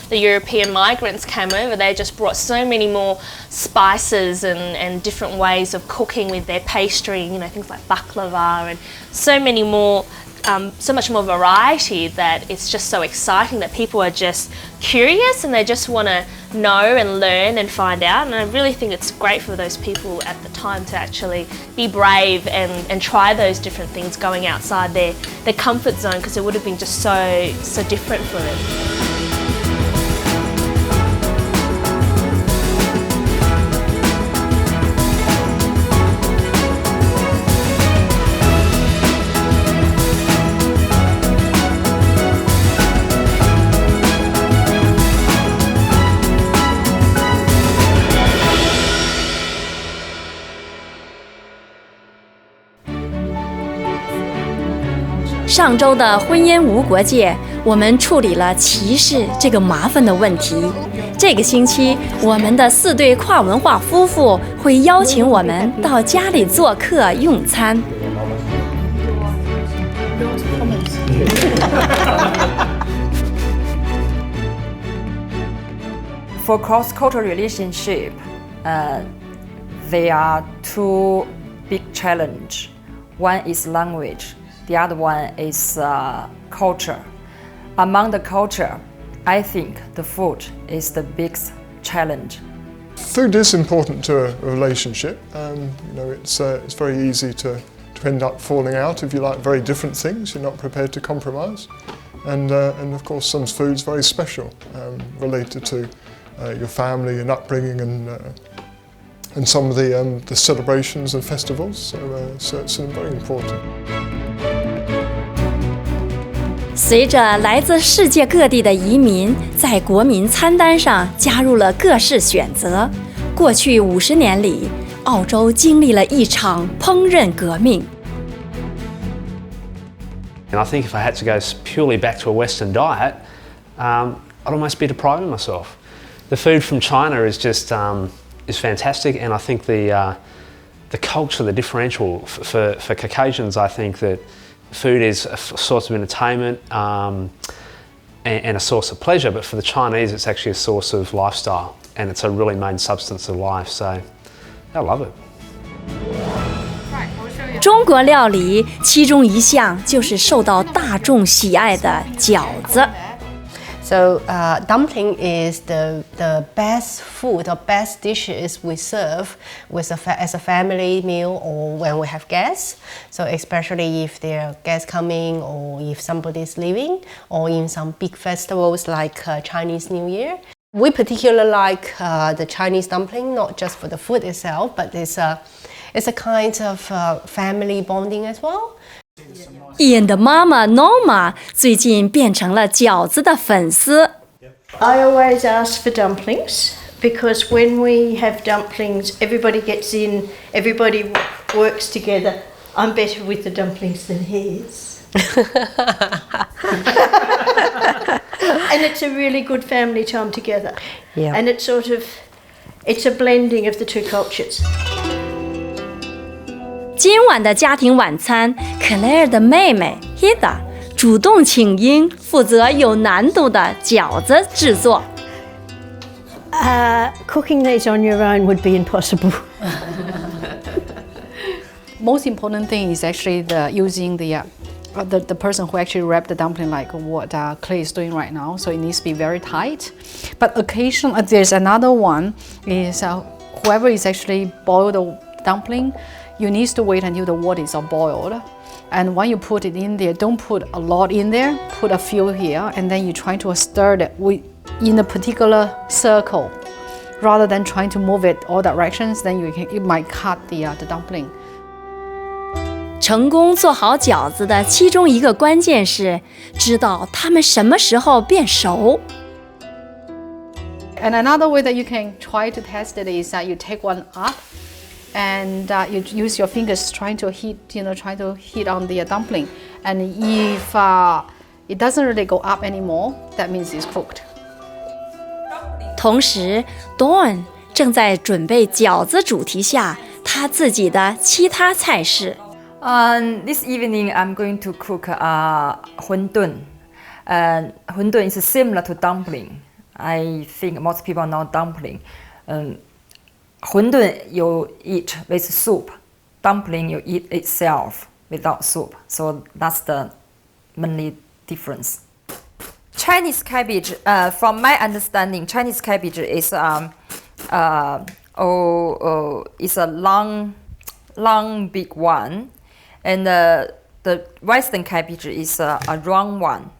the European migrants came over, they just brought so many more spices and different ways of cooking with their pastry, you know, things like baklava and so many more, so much more variety that it's just so exciting that people are just curious and they just want to know and learn and find out. And I really think it's great for those people at the time to actually be brave and try those different things, going outside their comfort zone, because it would have been just so different for them. 上周的婚姻无国界，我们处理了歧视这个麻烦的问题。这个星期，我们的4对跨文化夫妇会邀请我们到家里做客用餐。For cross-cultural relationship, there are two big challenges. One is language. The other one is culture. Among the culture, I think the food is the biggest challenge. Food is important to a relationship. You know, it's very easy to end up falling out if you like very different things. You're not prepared to compromise, and of course, some food's very special, related to your family and upbringing and some of the celebrations and festivals. So it's very important. 随着来自世界各地的移民在国民餐单上加入了各式选择，过去50年里，澳洲经历了一场烹饪革命。And I think if I had to go purely back to a Western diet, I'd almost be depriving myself. The food from China is just is fantastic, and I think the culture, the differential for Caucasians, I think that food is a source of entertainment and a source of pleasure, but for the Chinese it's actually a source of lifestyle, and it's a really main substance of life, so I love it. 中国料理其中一项就是受到大众喜爱的饺子。So dumpling is the best food or best dishes we serve as a family meal or when we have guests. So especially if there are guests coming or if somebody's leaving or in some big festivals like Chinese New Year. We particularly like the Chinese dumpling, not just for the food itself, but it's a kind of family bonding as well. Ian 的妈妈 Norma 最近变成了饺子的粉丝。I always ask for dumplings because when we have dumplings, everybody gets in, everybody works together. I'm better with the dumplings than he is. And it's a really good family time together. Yeah. And it's a blending of the two cultures. 今晚的家庭晚餐 ，Claire 的妹妹 Heather 主动请缨，负责有难度的饺子制作。Cooking these on your own would be impossible. Most important thing is actually using the person who actually wrapped the dumpling like what Clay is doing right now. So it needs to be very tight. But occasionally there's another one is whoever is actually boiled the dumpling, you need to wait until the water is all boiled. And when you put it in there, don't put a lot in there, put a few here, and then you try to stir it in a particular circle. Rather than trying to move it all directions, then it might cut the dumpling. 成功做好饺子的其中一个关键是知道它们什么时候变熟。And another way that you can try to test it is that you take one up and you use your fingers trying to hit on the dumpling. And if it doesn't really go up anymore, that means it's cooked. 同时 Dawn 正在准备饺子主题下她自己的其他菜式。This evening I'm going to cook 馄饨。Hundun is similar to dumpling. I think most people know dumpling. Hundun you eat with soup. Dumpling you eat itself without soup. So that's the mainly difference. Chinese cabbage, from my understanding, Chinese cabbage is is a long big one, and the Western cabbage is a round one.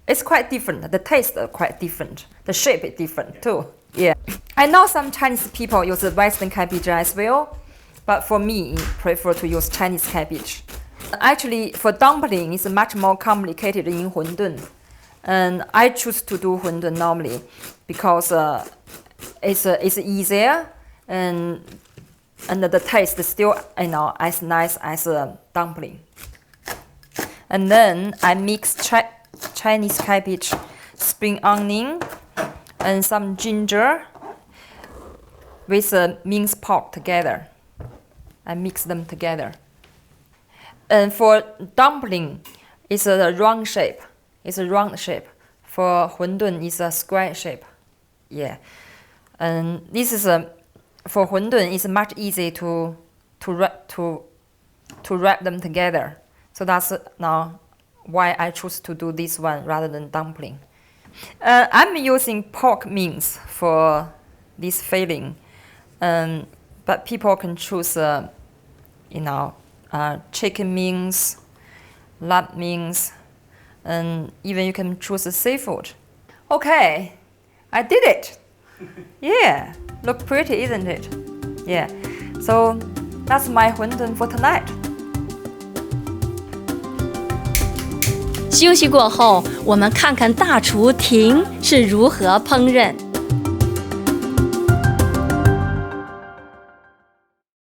It's quite different. The taste is quite different. The shape is different too. Yeah, I know some Chinese people use the Western cabbage as well, but for me, prefer to use Chinese cabbage. Actually, for dumpling, it's much more complicated in Hundun, and I choose to do Hundun normally because it's easier and the taste is still as nice as a dumpling. And then I mix Chinese cabbage, spring onion, and some ginger with minced pork together. I mix them together. And for dumpling, it's a round shape. It's a round shape. For Hundun, it's a square shape. Yeah. And this is for Hundun, it's much easier to wrap them together. So that's now why I choose to do this one rather than dumpling. I'm using pork mince for this filling, but people can choose, chicken mince, lamb mince, and even you can choose a seafood. Okay, I did it. Yeah, look pretty, isn't it? Yeah, so that's my Hundun for tonight. 休息过后，我们看看大厨婷是如何烹饪。